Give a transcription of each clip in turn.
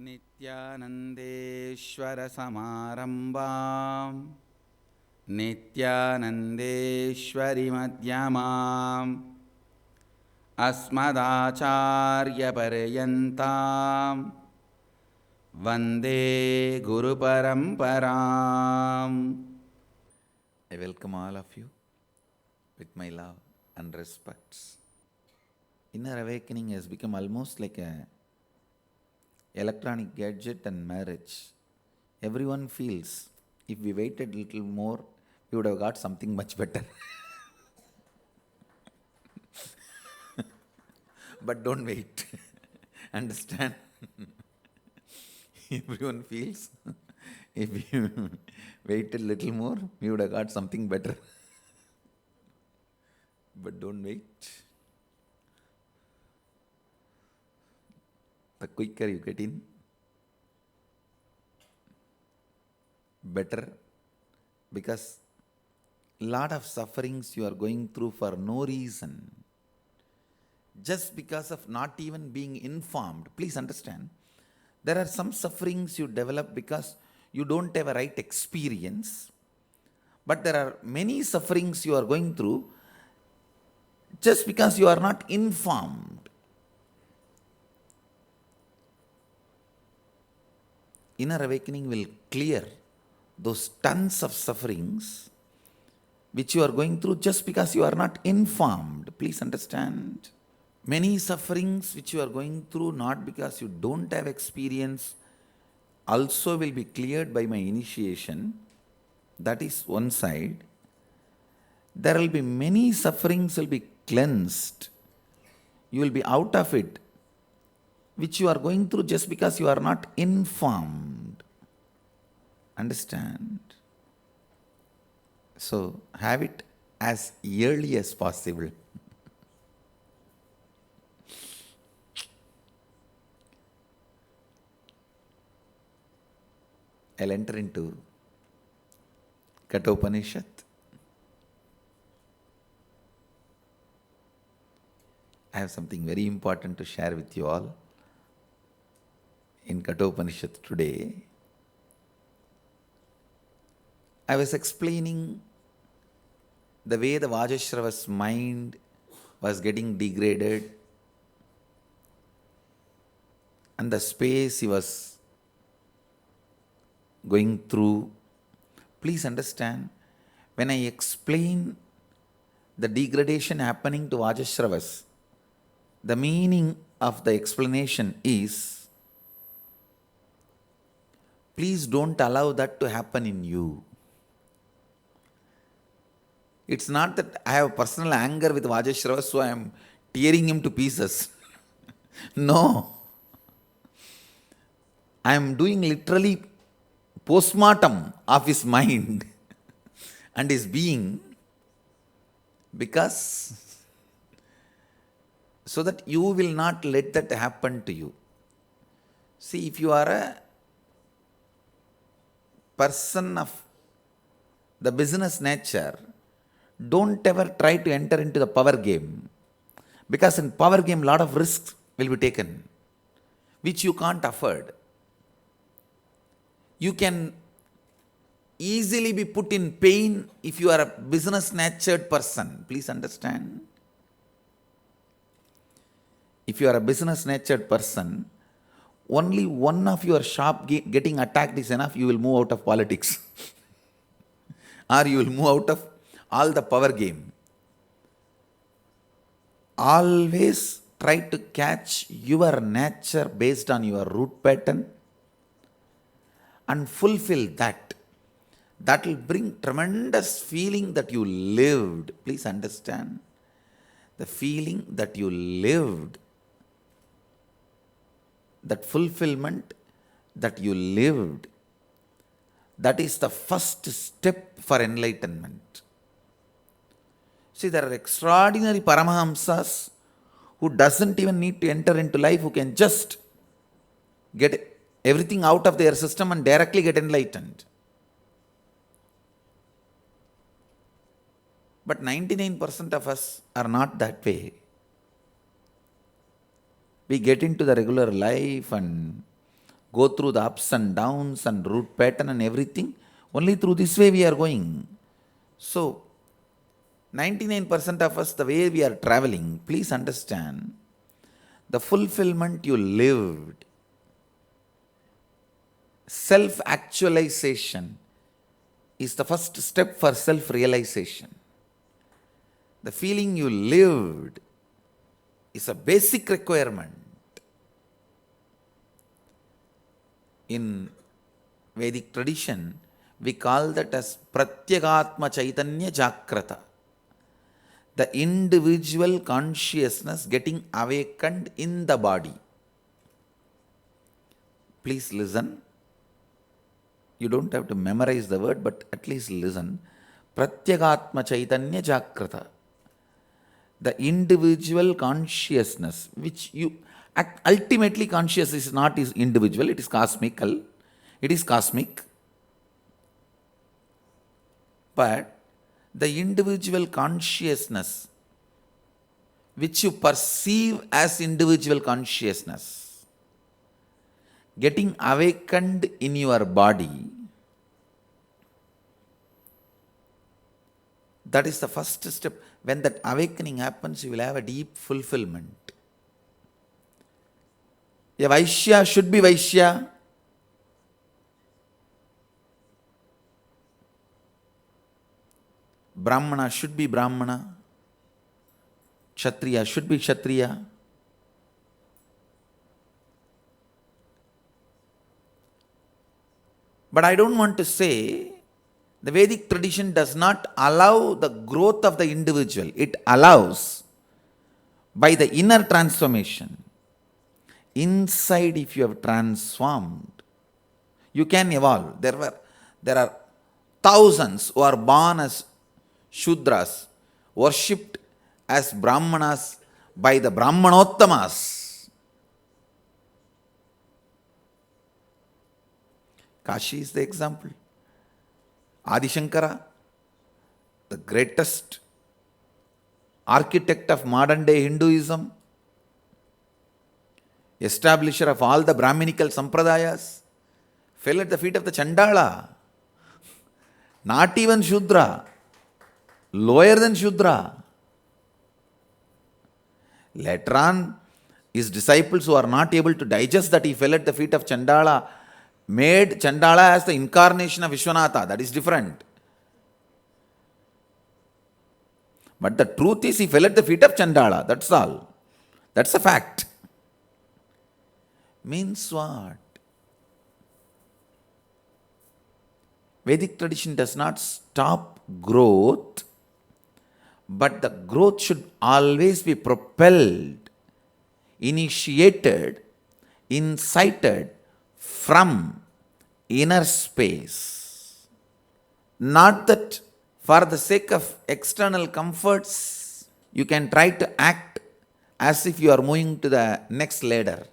नित्यानन्देश्वर समारम्भां नित्यानन्देश्वरि मध्यमाम् अस्मदाचार्यपर्यन्तां वन्दे गुरुपरम्पराम्. I welcome all of you with my love and respects. Inner awakening has become almost like a electronic gadget and marriage. Everyone feels if we waited a little more, we would have got something much better. But don't wait. Understand? Everyone feels if you waited a little more, we would have got something better. But don't wait. The quicker you get in, better, because a lot of sufferings you are going through for no reason, just because of not even being informed. Please understand, there are some sufferings you develop because you don't have a right experience, but there are many sufferings you are going through just because you are not informed. Inner awakening will clear those tons of sufferings which you are going through just because you are not informed. Please understand. Many sufferings which you are going through not because you don't have experience also will be cleared by my initiation. That is one side. There will be many sufferings will be cleansed. You will be out of it, which you are going through just because you are not informed. Understand? So have it as early as possible. I'll enter into Kathopanishad. I have something very important to share with you all in Kathopanishad today. I was explaining the way the Vajashravas' mind was getting degraded and the space he was going through. Please understand, when I explain the degradation happening to Vajashravas, the meaning of the explanation is, please don't allow that to happen in you. It's not that I have personal anger with Vajashravas, so I am tearing him to pieces. No. I am doing literally postmortem of his mind and his being, because so that you will not let that happen to you. See, if you are a person of the business nature, don't ever try to enter into the power game, because in power game a lot of risks will be taken which you can't afford. You can easily be put in pain if you are a business natured person. Please understand. If you are a business natured person, only one of your shop getting attacked is enough, you will move out of politics. Or you will move out of all the power game. Always try to catch your nature based on your root pattern and fulfill that. That will bring tremendous feeling that you lived. Please understand. The feeling that you lived, that fulfillment that you lived, that is the first step for enlightenment. See, there are extraordinary Paramahamsas who doesn't even need to enter into life, who can just get everything out of their system and directly get enlightened. But 99% of us are not that way. We get into the regular life and go through the ups and downs and route pattern and everything. Only through this way we are going. So, 99% of us, the way we are traveling, please understand, the fulfillment you lived, self-actualization is the first step for self-realization. The feeling you lived is a basic requirement. In Vedic tradition, we call that as Pratyagatma Chaitanya Jagrata. The individual consciousness getting awakened in the body. Please listen. You don't have to memorize the word, but at least listen. Pratyagatma Chaitanya Jagrata. The individual consciousness, which you ultimately conscious is not is individual, it is cosmical. It is cosmic. But the individual consciousness, which you perceive as individual consciousness, getting awakened in your body, that is the first step. When that awakening happens, you will have a deep fulfillment. A Vaishya should be Vaishya. Brahmana should be Brahmana. Kshatriya should be Kshatriya. But I don't want to say the Vedic tradition does not allow the growth of the individual. It allows by the inner transformation. Inside, if you have transformed, you can evolve. There are thousands who are born as Shudras, worshipped as Brahmanas by the Brahmanottamas. Kashi is the example. Adi Shankara, the greatest architect of modern day Hinduism, establisher of all the Brahminical Sampradayas, fell at the feet of the Chandala. Not even Shudra, lower than Shudra. Later on, his disciples who are not able to digest that he fell at the feet of Chandala, made Chandala as the incarnation of Vishwanatha. That is different. But the truth is he fell at the feet of Chandala. That's all. That's a fact. Means what? Vedic tradition does not stop growth, but the growth should always be propelled, initiated, incited from inner space. Not that for the sake of external comforts, you can try to act as if you are moving to the next ladder.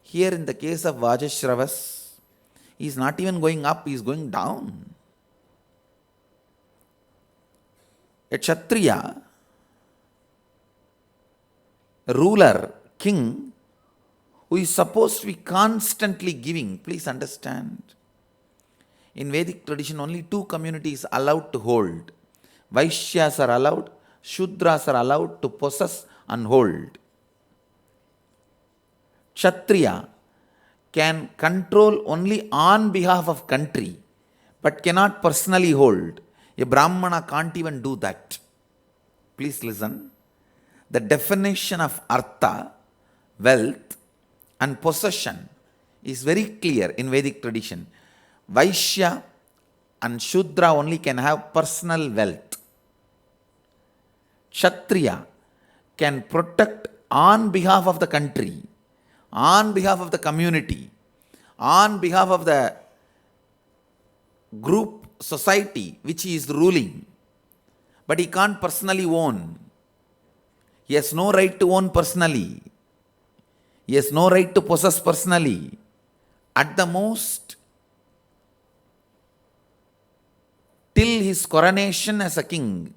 Here in the case of Vajashravas, he is not even going up, he is going down. A Kshatriya, a ruler, king, who is supposed to be constantly giving, please understand. In Vedic tradition, only two communities are allowed to hold. Vaishyas are allowed, Shudras are allowed to possess and hold. Kshatriya can control only on behalf of country, but cannot personally hold. A Brahmana can't even do that. Please listen. The definition of artha, wealth, and possession is very clear in Vedic tradition. Vaishya and Shudra only can have personal wealth. Kshatriya can protect on behalf of the country, on behalf of the community, on behalf of the group, society which he is ruling. But he can't personally own. He has no right to own personally. He has no right to possess personally. At the most, till his coronation as a king,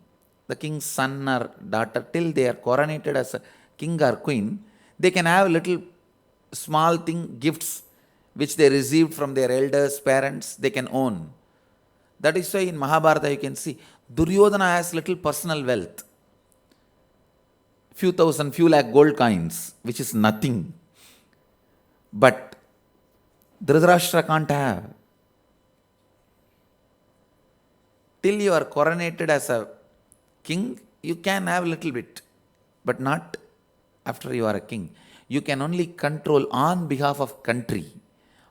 the king's son or daughter, till they are coronated as a king or queen, they can have little small thing, gifts which they received from their elders, parents, they can own. That is why in Mahabharata you can see Duryodhana has little personal wealth. Few thousand, few lakh gold coins, which is nothing. But Dhritarashtra can't have. Till you are coronated as a king, you can have little bit, but not after you are a king. You can only control on behalf of country,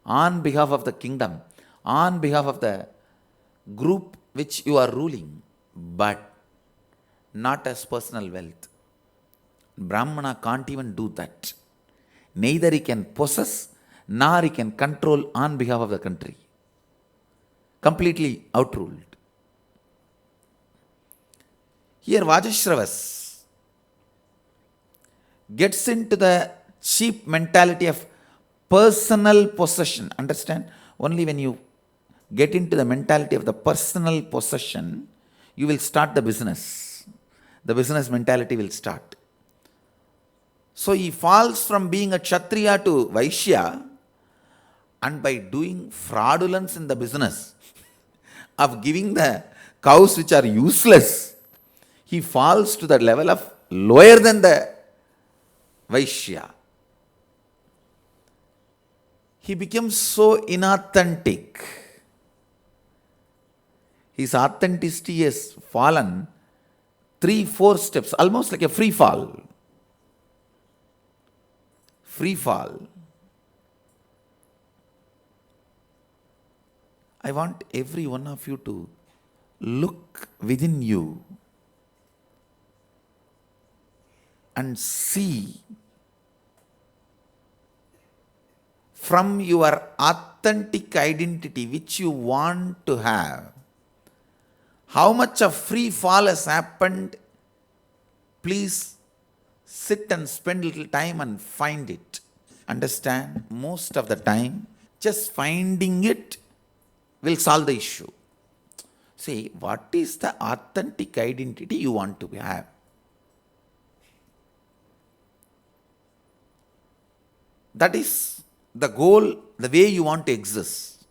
on behalf of the kingdom, on behalf of the group which you are ruling, but not as personal wealth. Brahmana can't even do that. Neither he can possess, nor he can control on behalf of the country. Completely outruled. Here Vajashravas gets into the cheap mentality of personal possession. Understand? Only when you get into the mentality of the personal possession, you will start the business. The business mentality will start. So he falls from being a Kshatriya to Vaishya, and by doing fraudulence in the business of giving the cows which are useless, he falls to the level of lower than the Vaishya. He becomes so inauthentic. His authenticity has fallen 3-4 steps, almost like a free fall. Free fall. I want every one of you to look within you and see from your authentic identity which you want to have, how much of free fall has happened. Please sit and spend little time and find it. Understand? Most of the time, just finding it will solve the issue. See, what is the authentic identity you want to have? That is the goal, the way you want to exist.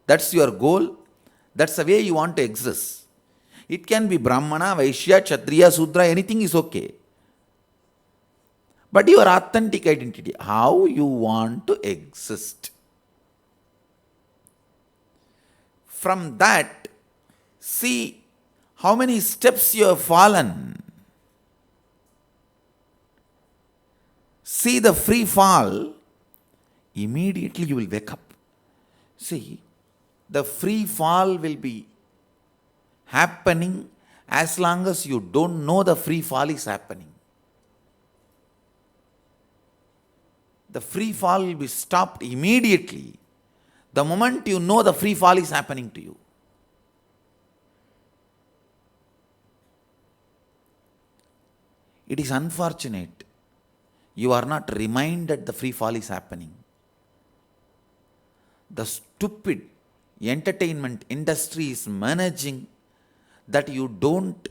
That's your goal. That's the way you want to exist. It can be Brahmana, Vaishya, Kshatriya, Sudra, anything is okay. But your authentic identity, how you want to exist. From that, see how many steps you have fallen. See the free fall, immediately you will wake up. See, the free fall will be happening as long as you don't know the free fall is happening. The free fall will be stopped immediately the moment you know the free fall is happening to you. It is unfortunate you are not reminded the free fall is happening. The stupid entertainment industry is managing that you don't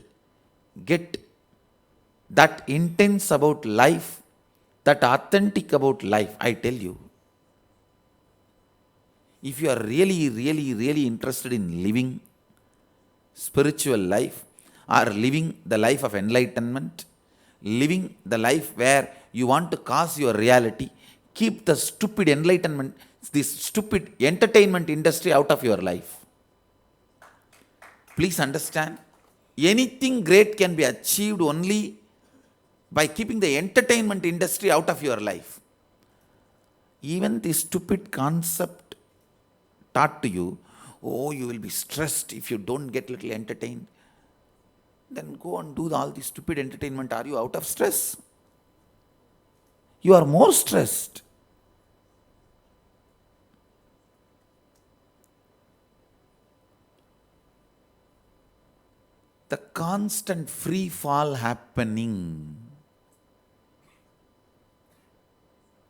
get that intense about life, that authentic about life. I tell you, if you are really interested in living spiritual life or living the life of enlightenment, living the life where you want to cause your reality, keep the stupid enlightenment, this stupid entertainment industry out of your life. Please understand, anything great can be achieved only by keeping the entertainment industry out of your life. Even the stupid concept taught to you, oh, you will be stressed if you don't get little entertained. Then go and do all the stupid entertainment. Are you out of stress? You are more stressed. The constant free fall happening,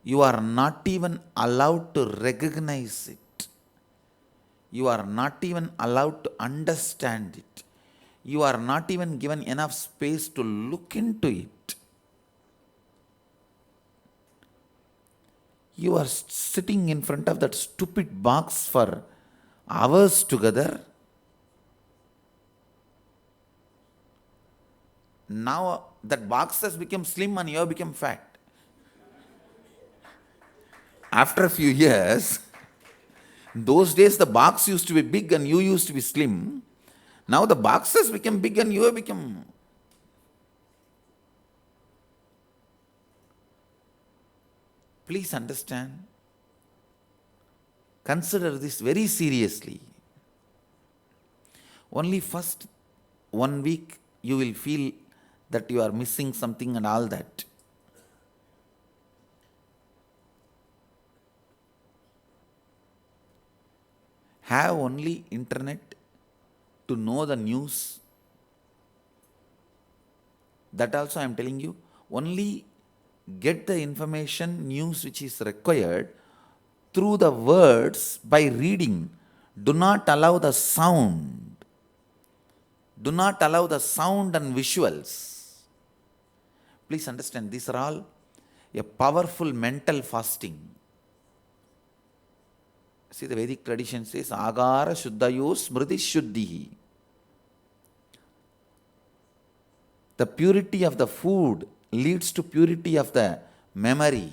you are not even allowed to recognize it. You are not even allowed to understand it. You are not even given enough space to look into it. You are sitting in front of that stupid box for hours together. Now that box has become slim and you have become fat. After a few years, those days the box used to be big and you used to be slim. Now the box has become big and you have become. Please understand. Consider this very seriously. Only first 1 week you will feel that you are missing something and all that. Have only internet to know the news. That also I am telling you, only get the information, news which is required through the words by reading. Do not allow the sound. Do not allow the sound and visuals. Please understand, these are all a powerful mental fasting. See, the Vedic tradition says, Agara Shuddhayo Smriti Shuddhihi. The purity of the food leads to purity of the memory.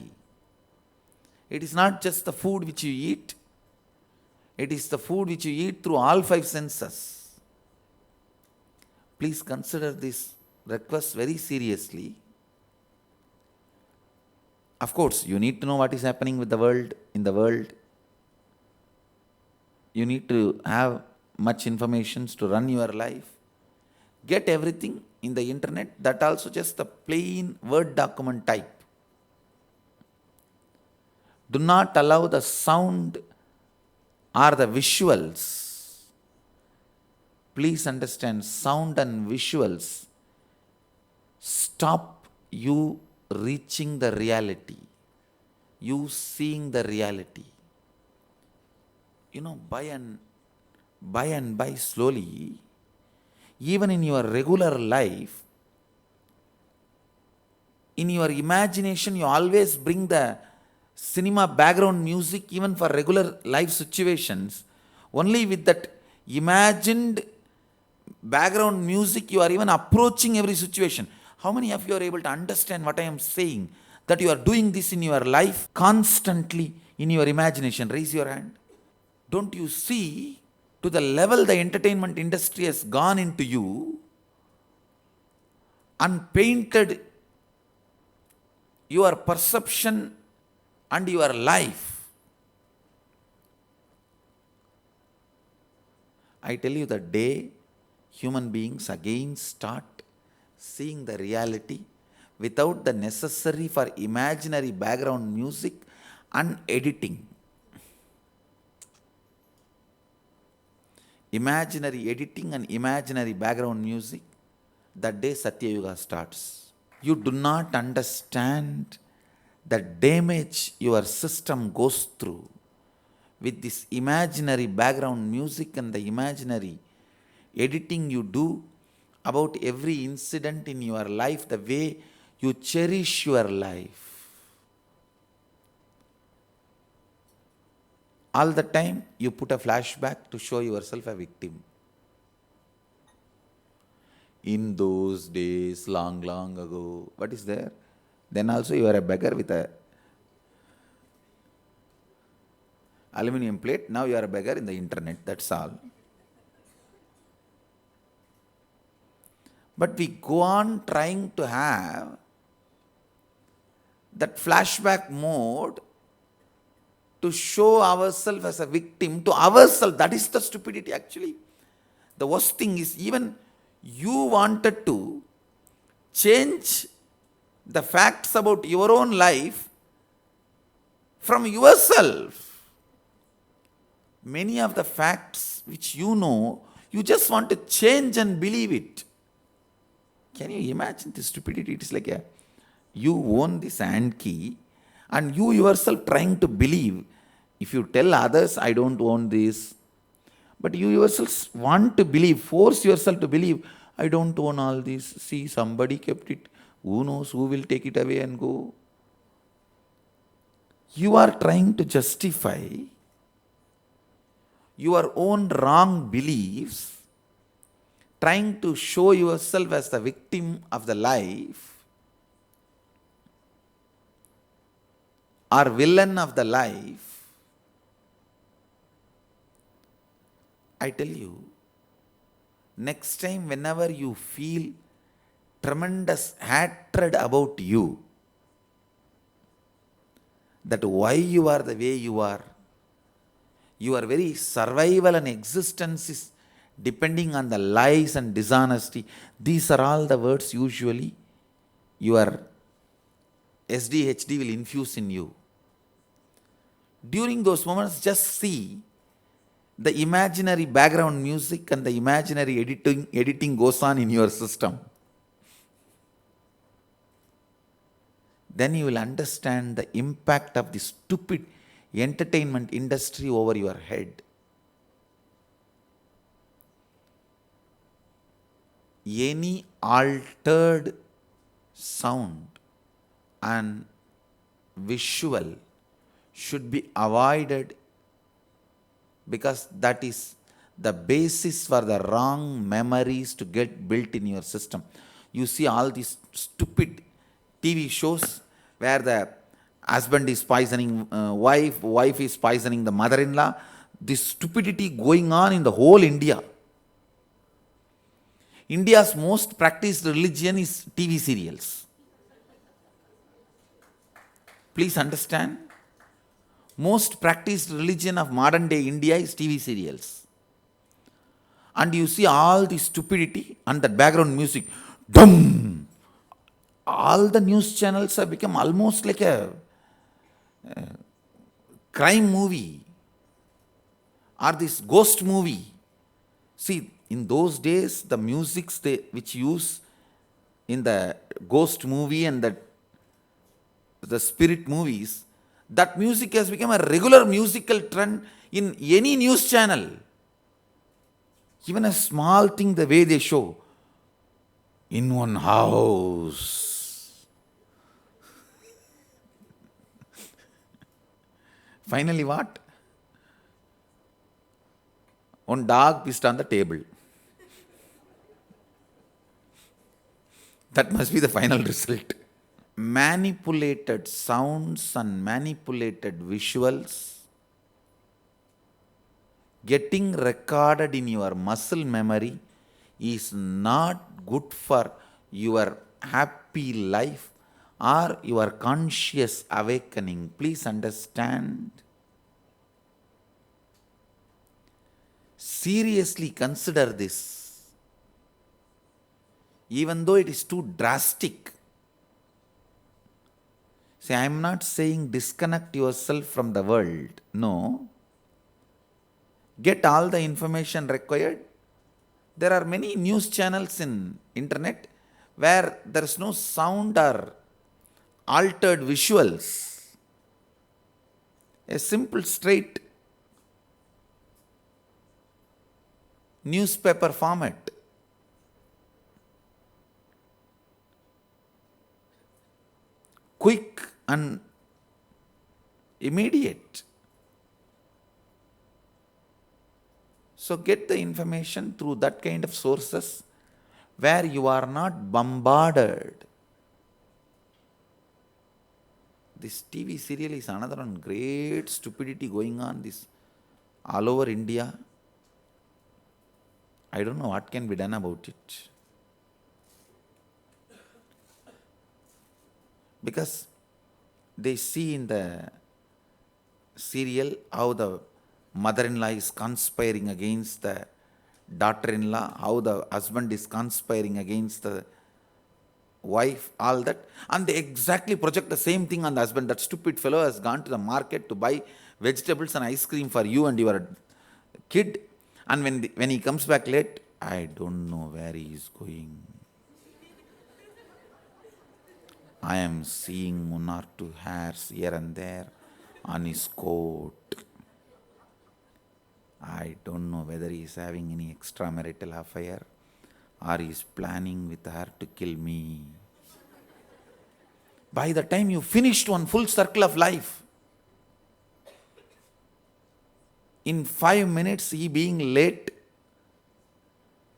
It is not just the food which you eat, it is the food which you eat through all 5 senses. Please consider this request very seriously. Of course, you need to know what is happening with the world, in the world. You need to have much information to run your life. Get everything in the internet, that also just the plain Word document type. Do not allow the sound or the visuals. Please understand, sound and visuals stop you reaching the reality, you seeing the reality. By and by, slowly, even in your regular life, in your imagination, you always bring the cinema background music even for regular life situations. Only with that imagined background music, you are even approaching every situation. How many of you are able to understand what I am saying? That you are doing this in your life constantly in your imagination. Raise your hand. Don't you see to the level the entertainment industry has gone into you and painted your perception and your life? I tell you, the day human beings again start seeing the reality without the necessary for imaginary background music and editing. Imaginary editing and imaginary background music, that day Satya Yuga starts. You do not understand the damage your system goes through with this imaginary background music and the imaginary editing you do about every incident in your life, the way you cherish your life. All the time you put a flashback to show yourself a victim. In those days, long, long ago, what is there? Then also you are a beggar with a aluminum plate. Now you are a beggar in the internet, that's all. But we go on trying to have that flashback mode to show ourselves as a victim to ourselves. That is the stupidity actually. The worst thing is, even you wanted to change the facts about your own life from yourself. Many of the facts which you know, you just want to change and believe it. Can you imagine the stupidity? It is like you own this hand key and you yourself trying to believe. If you tell others, I don't own this, but you yourself want to believe, force yourself to believe, I don't own all this. See, somebody kept it. Who knows who will take it away and go? You are trying to justify your own wrong beliefs, trying to show yourself as the victim of the life or villain of the life. I tell you, next time whenever you feel tremendous hatred about you, that why you are the way you are, your very survival and existence is depending on the lies and dishonesty. These are all the words usually your SDHD will infuse in you. During those moments, just see the imaginary background music and the imaginary editing goes on in your system. Then you will understand the impact of the stupid entertainment industry over your head. Any altered sound and visual should be avoided, because that is the basis for the wrong memories to get built in your system. You see all these stupid TV shows where the husband is poisoning wife is poisoning the mother-in-law. This stupidity going on in the whole India. India's most practiced religion is TV serials. Please understand. Most practiced religion of modern day India is TV serials. And you see all the stupidity and the background music. Dum! All the news channels have become almost like a crime movie or this ghost movie. See, in those days, the musics which use in the ghost movie and the spirit movies, that music has become a regular musical trend in any news channel. Even a small thing, the way they show, in one house. Finally what? One dog pissed on the table. That must be the final result. Manipulated sounds and manipulated visuals getting recorded in your muscle memory is not good for your happy life or your conscious awakening. Please understand. Seriously consider this. Even though it is too drastic. See, I am not saying disconnect yourself from the world. No. Get all the information required. There are many news channels in internet where there is no sound or altered visuals. A simple straight newspaper format. Quick and immediate. So get the information through that kind of sources where you are not bombarded. This TV serial is another one great stupidity going on this all over India. I don't know what can be done about it. Because they see in the serial how the mother-in-law is conspiring against the daughter-in-law, how the husband is conspiring against the wife, all that. And they exactly project the same thing on the husband. That stupid fellow has gone to the market to buy vegetables and ice cream for you and your kid. And when he comes back late, I don't know where he is going. I am seeing one or two hairs here and there on his coat. I don't know whether he is having any extramarital affair or he is planning with her to kill me. By the time you finished one full circle of life, In 5 minutes, he being late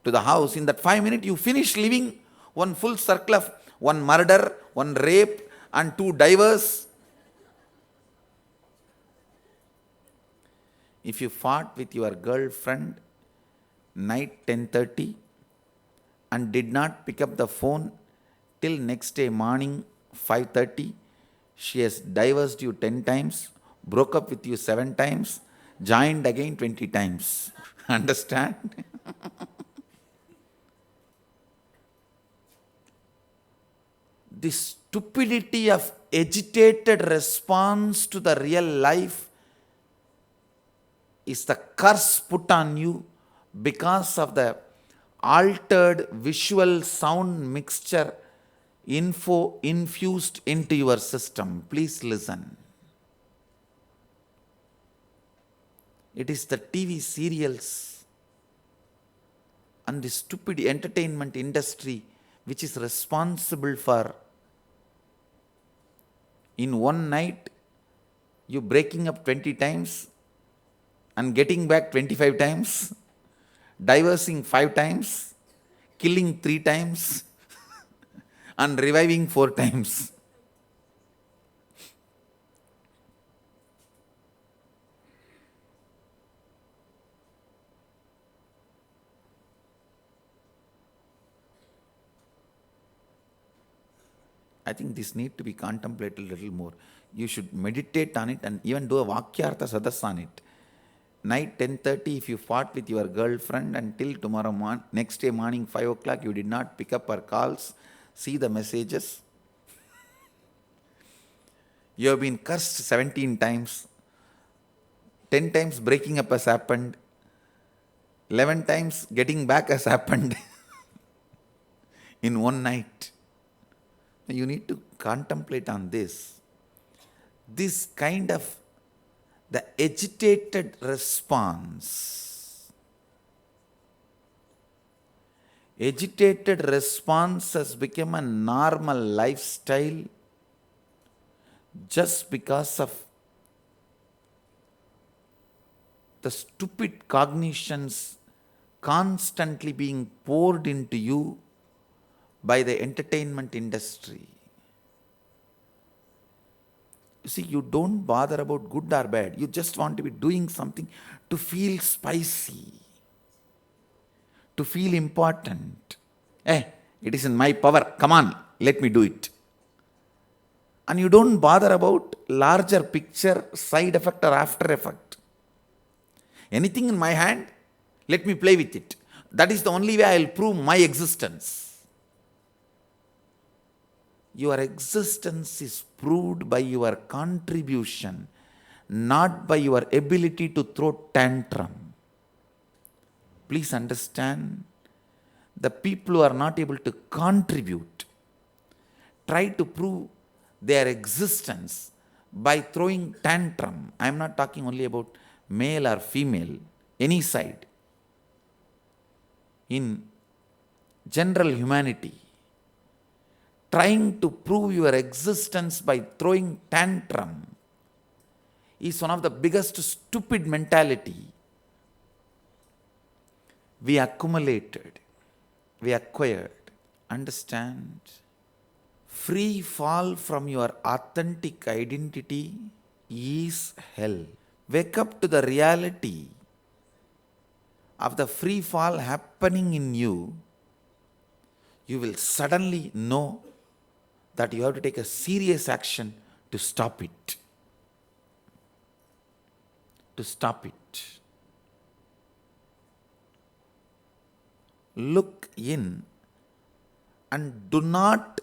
to the house, in that 5 minutes, you finish living one full circle of one murder, one rape, and two divorce. If you fought with your girlfriend night 10:30 and did not pick up the phone till next day morning 5:30, she has divorced you 10 times, broke up with you 7 times, joined again 20 times. Understand? The stupidity of agitated response to the real life is the curse put on you because of the altered visual sound mixture info infused into your system. Please listen. It is the TV serials and the stupid entertainment industry which is responsible for, in one night, you breaking up 20 times and getting back 25 times, divorcing 5 times, killing 3 times, and reviving 4 times. I think this need to be contemplated a little more. You should meditate on it and even do a Vakyartha Sadas on it. Night 10:30, if you fought with your girlfriend until tomorrow next day morning 5 o'clock, you did not pick up her calls, see the messages. You have been cursed 17 times. 10 times breaking up has happened. 11 times getting back has happened in one night. You need to contemplate on this. This kind of the agitated response. Agitated response has become a normal lifestyle just because of the stupid cognitions constantly being poured into you by the entertainment industry. You see, you don't bother about good or bad. You just want to be doing something to feel spicy, to feel important. It is in my power. Come on, let me do it. And you don't bother about larger picture, side effect or after effect. Anything in my hand, let me play with it. That is the only way I will prove my existence. Your existence is proved by your contribution, not by your ability to throw tantrum. Please understand, the people who are not able to contribute try to prove their existence by throwing tantrum. I am not talking only about male or female, any side. In general humanity, trying to prove your existence by throwing tantrum is one of the biggest stupid mentality we accumulated, we acquired. Understand? Free fall from your authentic identity is hell. Wake up to the reality of the free fall happening in you. You will suddenly know that you have to take a serious action to stop it. To stop it. Look in and do not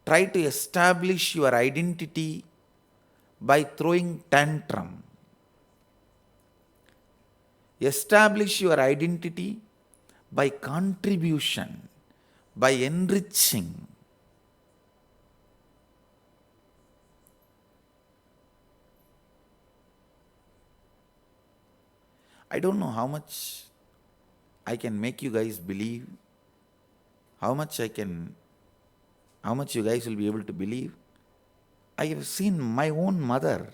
try to establish your identity by throwing tantrum. Establish your identity by contribution, by enriching. I don't know how much I can make you guys believe, how much you guys will be able to believe. I have seen my own mother.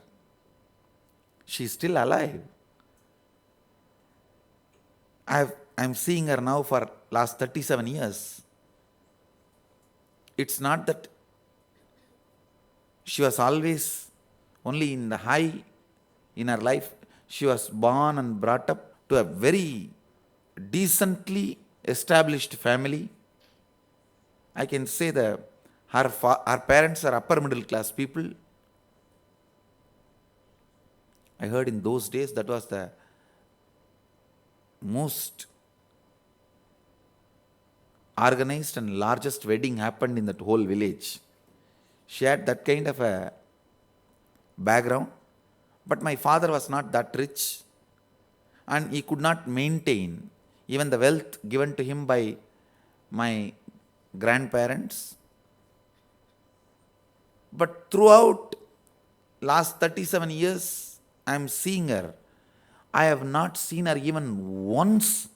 She is still alive. I'm seeing her now for last 37 years. It's not that she was always only in the high in her life. She was born and brought up to a very decently established family. I can say that her parents are upper middle class people. I heard in those days that was the most organized and largest wedding happened in that whole village. She had that kind of a background, but my father was not that rich and he could not maintain even the wealth given to him by my grandparents. But throughout last 37 years, I am seeing her. I have not seen her even once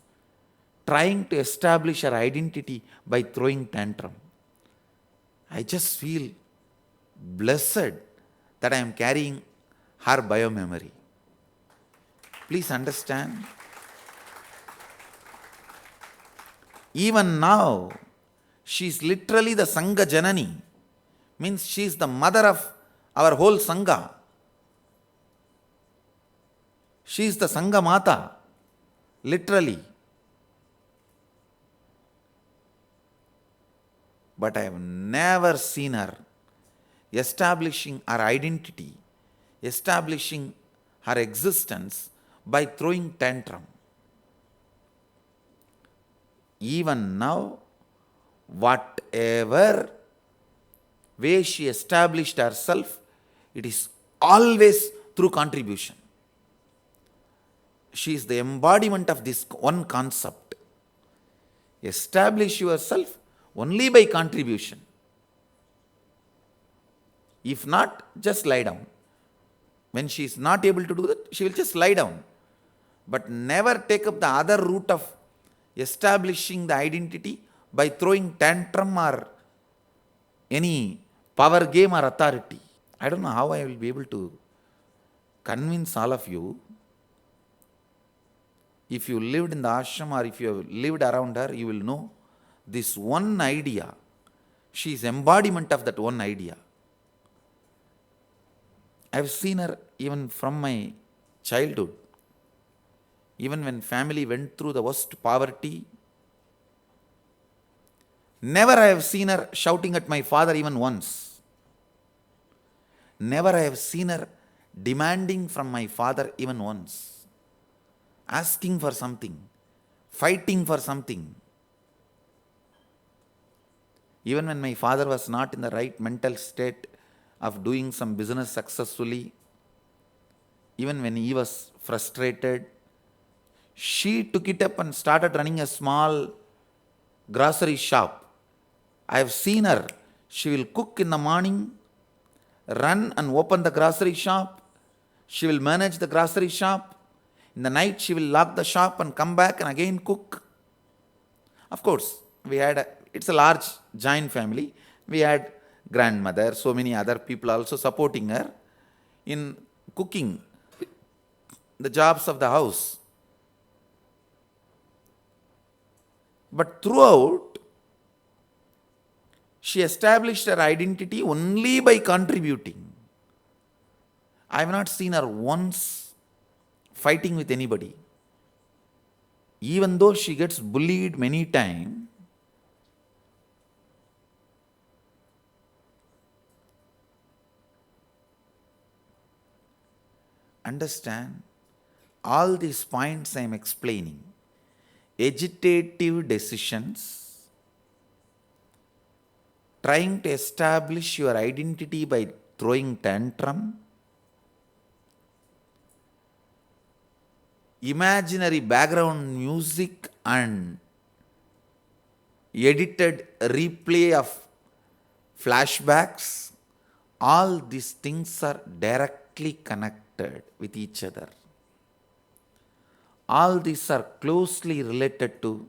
trying to establish her identity by throwing tantrum. I just feel blessed that I am carrying her biomemory. Please understand. Even now, she is literally the Sangha Janani. Means she is the mother of our whole Sangha. She is the Sangha Mata. Literally. But I have never seen her establishing her identity, establishing her existence by throwing tantrum. Even now, whatever way she established herself, it is always through contribution. She is the embodiment of this one concept. Establish yourself only by contribution. If not, just lie down. When she is not able to do that, she will just lie down. But never take up the other route of establishing the identity by throwing tantrum or any power game or authority. I don't know how I will be able to convince all of you. If you lived in the ashram or if you have lived around her, you will know this one idea. She is embodiment of that one idea. I have seen her even from my childhood. Even when family went through the worst poverty, never I have seen her shouting at my father even once. Never I have seen her demanding from my father even once. Asking for something, fighting for something. Even when my father was not in the right mental state of doing some business successfully, even when he was frustrated, she took it up and started running a small grocery shop. I have seen her. She will cook in the morning, run and open the grocery shop. She will manage the grocery shop. In the night, she will lock the shop and come back and again cook. Of course, it's a large giant family. We had grandmother, so many other people also supporting her in cooking, the jobs of the house. But throughout, she established her identity only by contributing. I have not seen her once fighting with anybody. Even though she gets bullied many times, understand all these points I am explaining. Agitative decisions, trying to establish your identity by throwing tantrum, imaginary background music and edited replay of flashbacks, all these things are directly connected with each other. All these are closely related to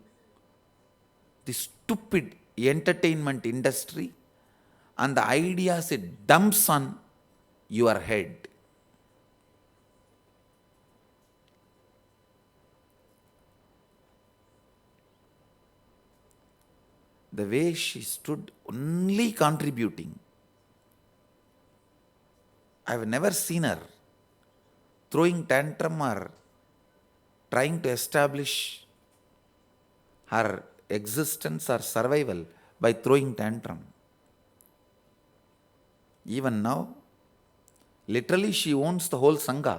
the stupid entertainment industry and the ideas it dumps on your head. the way she stood only contributing. I've never seen her throwing tantrum or trying to establish her existence or survival by throwing tantrum. Even now, literally she owns the whole Sangha.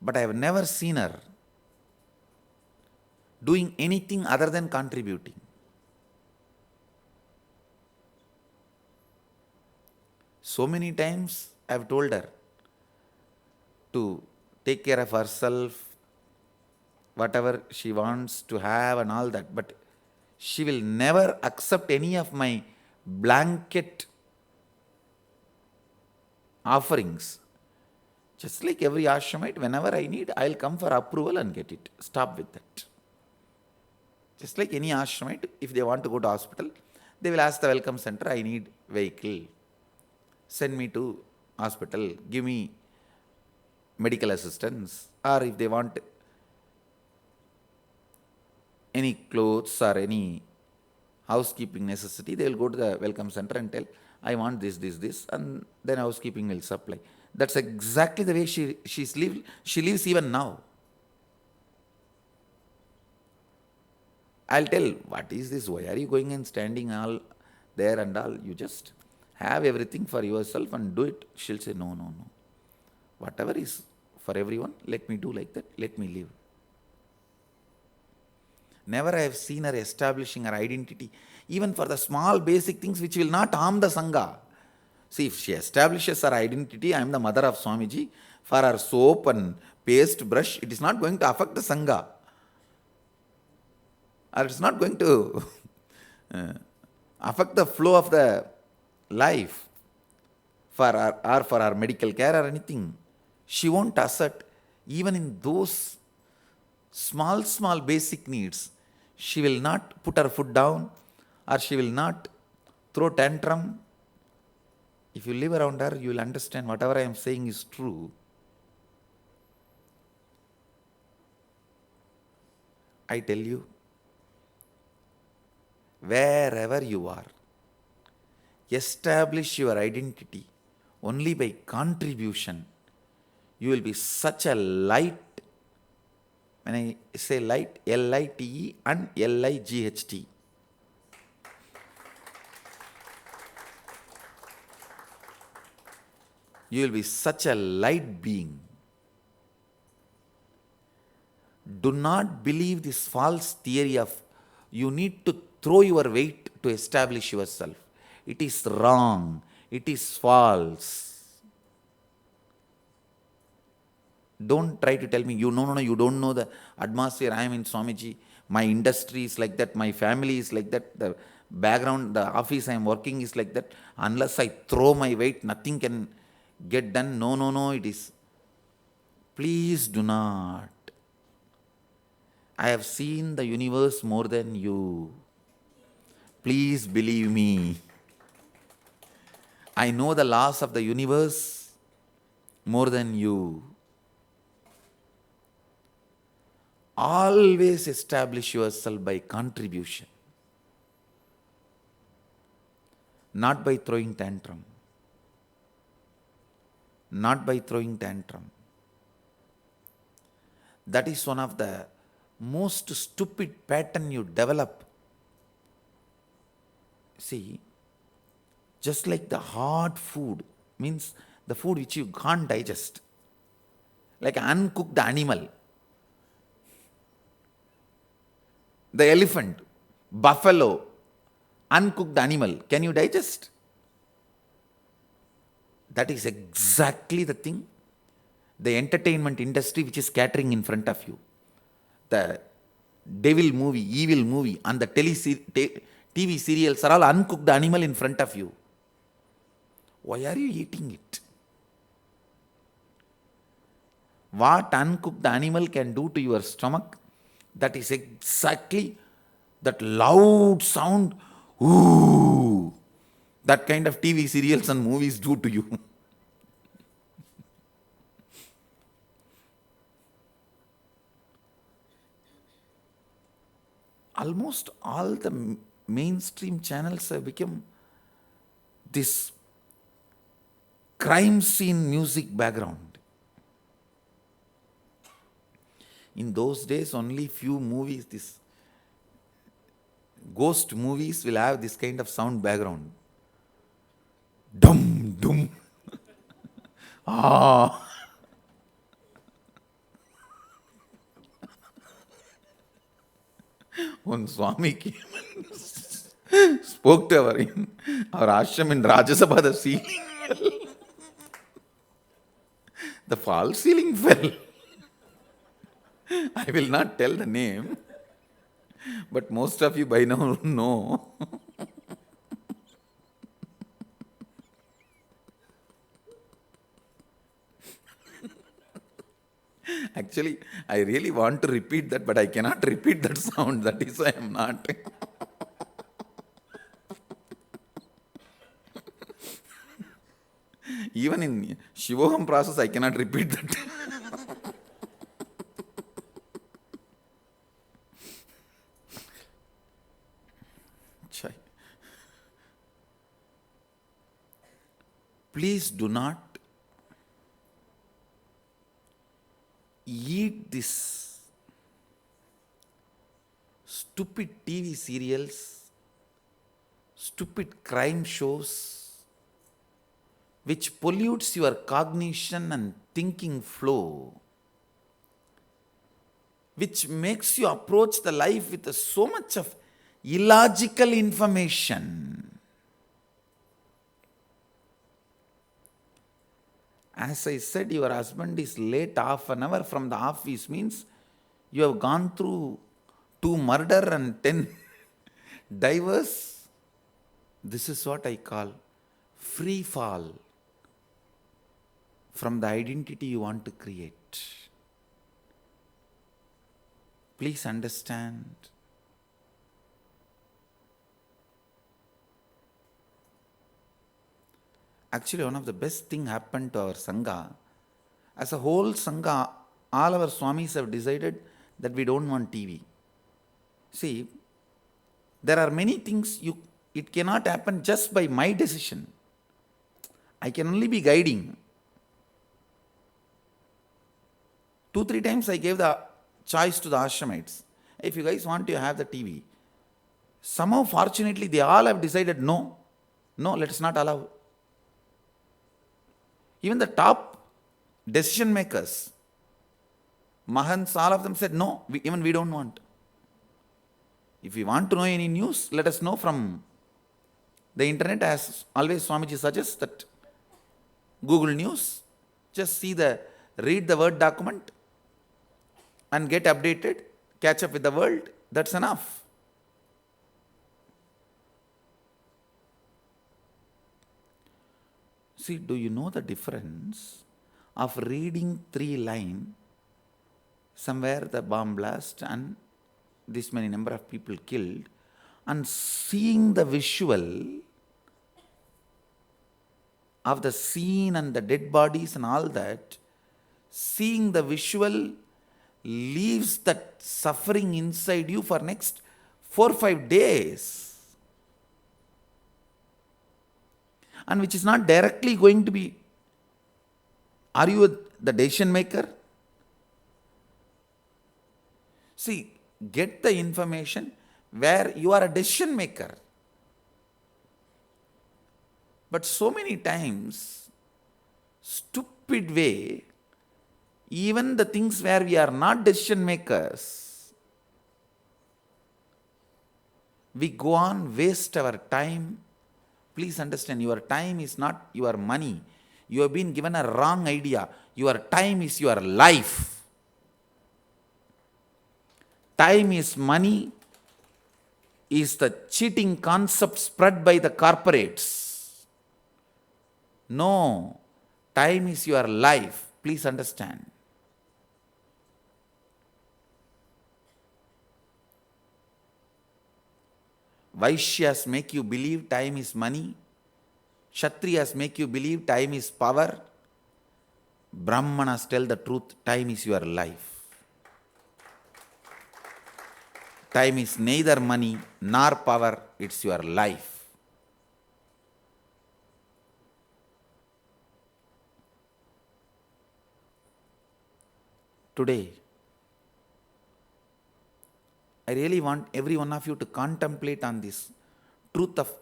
But I have never seen her doing anything other than contributing. So many times I have told her to take care of herself, whatever she wants to have and all that, but she will never accept any of my blanket offerings. Just like every ashramite, whenever I need, I'll come for approval and get it. Stop with that. Just like any ashramite, if they want to go to hospital, they will ask the welcome center, I need vehicle. Send me to hospital. Give me medical assistance. Or if they want any clothes or any housekeeping necessity, they will go to the welcome center and tell, I want this, and then housekeeping will supply. That's exactly the way she lives even now. I'll tell, what is this? Why are you going and standing all there and all? You just have everything for yourself and do it. She'll say, no. Whatever is for everyone, let me do like that. Let me live. Never I have seen her establishing her identity, even for the small basic things which will not harm the Sangha. See, if she establishes her identity, I am the mother of Swamiji, for her soap and paste brush, it is not going to affect the Sangha. Or it's not going to affect the flow of the life for our medical care or anything. She won't assert, even in those small basic needs, she will not put her foot down or she will not throw tantrum. If you live around her, you will understand whatever I am saying is true. I tell you, wherever you are, establish your identity only by contribution. You will be such a light. When I say light, L-I-T-E and L-I-G-H-T. You will be such a light being. Do not believe this false theory of you need to throw your weight to establish yourself. It is wrong. It is false. Don't try to tell me, you don't know the atmosphere I am in, Swamiji. My industry is like that. My family is like that. The background, the office I am working is like that. Unless I throw my weight, nothing can get done. No, it is. Please do not. I have seen the universe more than you. Please believe me. I know the laws of the universe more than you. Always establish yourself by contribution, not by throwing tantrum. Not by throwing tantrum. That is one of the most stupid pattern you develop. See, just like the hard food, means the food which you can't digest, like an uncooked animal. The elephant, buffalo, uncooked animal, can you digest? That is exactly the thing, the entertainment industry which is catering in front of you. The devil movie, evil movie, and the TV serials are all uncooked animal in front of you. Why are you eating it? What uncooked animal can do to your stomach, that is exactly that loud sound, ooh, that kind of TV serials and movies do to you. almost all the mainstream channels have become this crime scene music background. In those days, only few movies, this ghost movies will have this kind of sound background. Dum, dum. Ah. One Swami came and spoke to our ashram in Rajasabha, the ceiling. The false ceiling fell. I will not tell the name, but most of you by now know. Actually, I really want to repeat that, but I cannot repeat that sound. That is why I am not. Even in Shivoham process, I cannot repeat that. Chai. Please do not eat this stupid TV serials, stupid crime shows, which pollutes your cognition and thinking flow, which makes you approach the life with so much of illogical information. As I said, your husband is late half an hour from the office, means you have gone through 2 murder and 10 divorce. This is what I call free fall from the identity you want to create. Please understand. Actually, one of the best thing happened to our Sangha. As a whole Sangha, all our Swamis have decided that we don't want TV. See, there are many things it cannot happen just by my decision. I can only be guiding. 2-3 times I gave the choice to the ashramites. If you guys want to have the TV. Somehow, fortunately, they all have decided no, let's not allow. Even the top decision makers, Mahants, all of them said no, even we don't want. If we want to know any news, let us know from the internet. As always, Swamiji suggests that Google News, just read the Word document and get updated, catch up with the world. That's enough. See, do you know the difference of reading 3 lines, somewhere the bomb blast and this many number of people killed, and seeing the visual of the scene and the dead bodies and all that, seeing the visual leaves that suffering inside you for next 4-5 days. And which is not directly going to be, are you the decision maker? See, get the information where you are a decision maker. But so many times, stupid way, even the things where we are not decision makers, we go on, waste our time. Please understand, your time is not your money. You have been given a wrong idea. Your time is your life. Time is money is the cheating concept spread by the corporates. No, time is your life. Please understand. Vaishyas make you believe time is money. Kshatriyas make you believe time is power. Brahmanas tell the truth, time is your life. Time is neither money nor power, it's your life. Today, I really want every one of you to contemplate on this truth of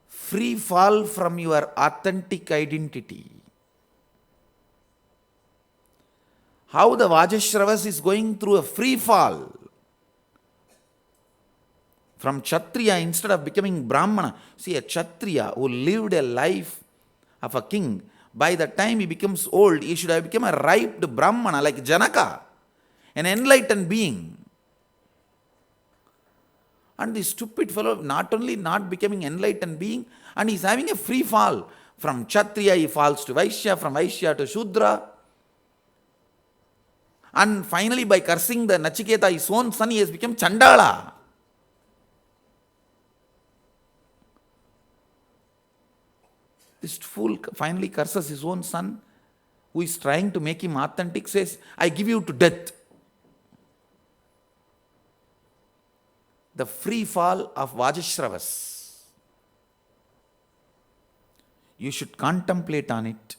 free fall from your authentic identity. How the Vajashravas is going through a free fall from Kshatriya instead of becoming Brahmana. See, a Kshatriya who lived a life of a king, by the time he becomes old, he should have become a ripe Brahmana like Janaka, an enlightened being. And this stupid fellow not only not becoming enlightened being, and he's having a free fall. From Kshatriya he falls to Vaishya, from Vaishya to Shudra. And finally by cursing the Nachiketa, his own son, he has become Chandala. This fool finally curses his own son, who is trying to make him authentic, says, I give you to death. The free fall of Vajashravas. You should contemplate on it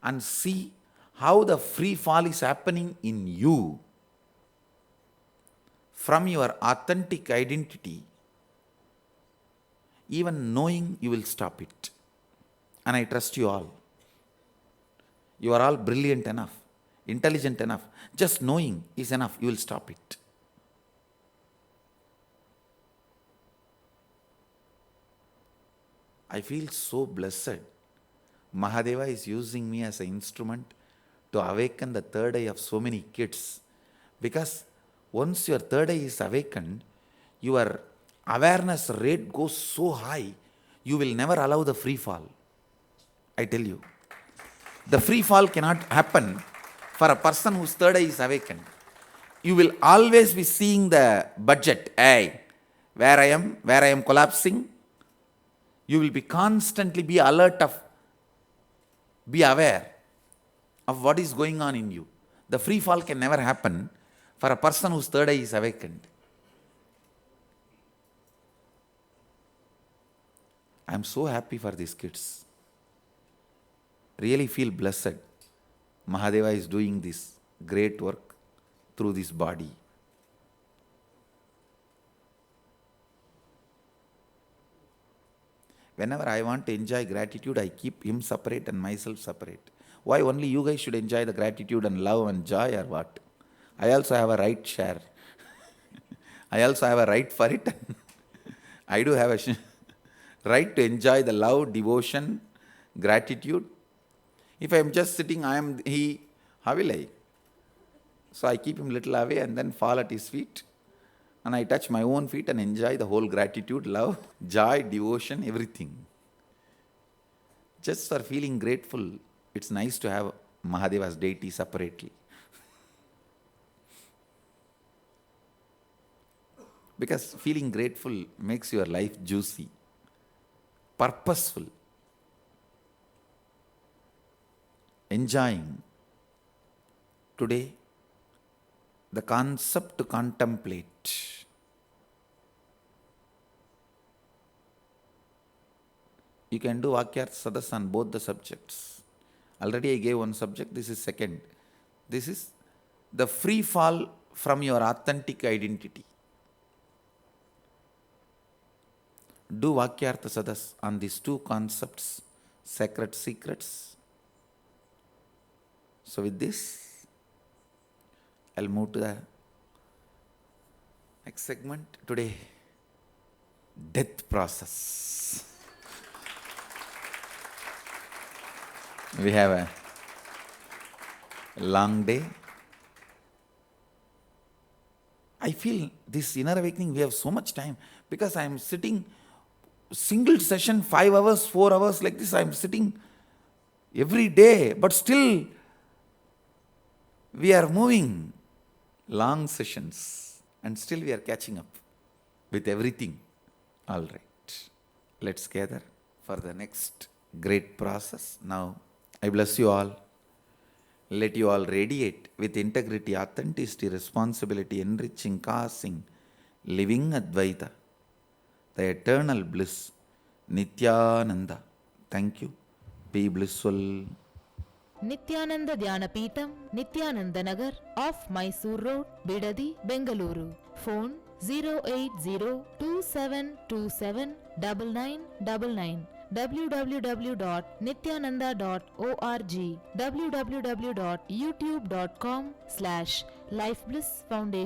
and see how the free fall is happening in you from your authentic identity. Even knowing, you will stop it. And I trust you all. You are all brilliant enough, intelligent enough. Just knowing is enough. You will stop it. I feel so blessed. Mahadeva is using me as an instrument to awaken the third eye of so many kids. Because once your third eye is awakened, your awareness rate goes so high, you will never allow the free fall. I tell you. The free fall cannot happen for a person whose third eye is awakened. You will always be seeing the budget. Hey, where I am collapsing. You will be constantly be alert of, be aware of what is going on in you. The free fall can never happen for a person whose third eye is awakened. I am so happy for these kids. Really feel blessed. Mahadeva is doing this great work through this body. Whenever I want to enjoy gratitude, I keep him separate and myself separate. Why only you guys should enjoy the gratitude and love and joy, or what? I also have a right share. I also have a right for it. I do have a right to enjoy the love, devotion, gratitude. If I am just sitting, how will I? So I keep him little away and then fall at his feet. And I touch my own feet and enjoy the whole gratitude, love, joy, devotion, everything. Just for feeling grateful, it's nice to have Mahadeva's deity separately. Because feeling grateful makes your life juicy, purposeful, enjoying. Today, the concept to contemplate. You can do Vakyartha Sadas on both the subjects. Already I gave one subject, this is second. This is the free fall from your authentic identity. Do Vakyartha Sadas on these two concepts, sacred secrets. So with this, I'll move to the next segment today. Death process. We have a long day. I feel this inner awakening, we have so much time because I am sitting single session 5 hours, 4 hours like this. I am sitting every day, but still we are moving long sessions and still we are catching up with everything. All right, let's gather for the next great process. Now, I bless you all. Let you all radiate with integrity, authenticity, responsibility, enriching, causing, living Advaita, the eternal bliss, Nithyananda. Thank you. Be blissful. Nithyananda Dhyanapitham, Nithyananda Nagar, off Mysore Road, Bidadi, Bengaluru. Phone 08027279999. www.nithyananda.org, www.youtube.com/lifeblissfoundation.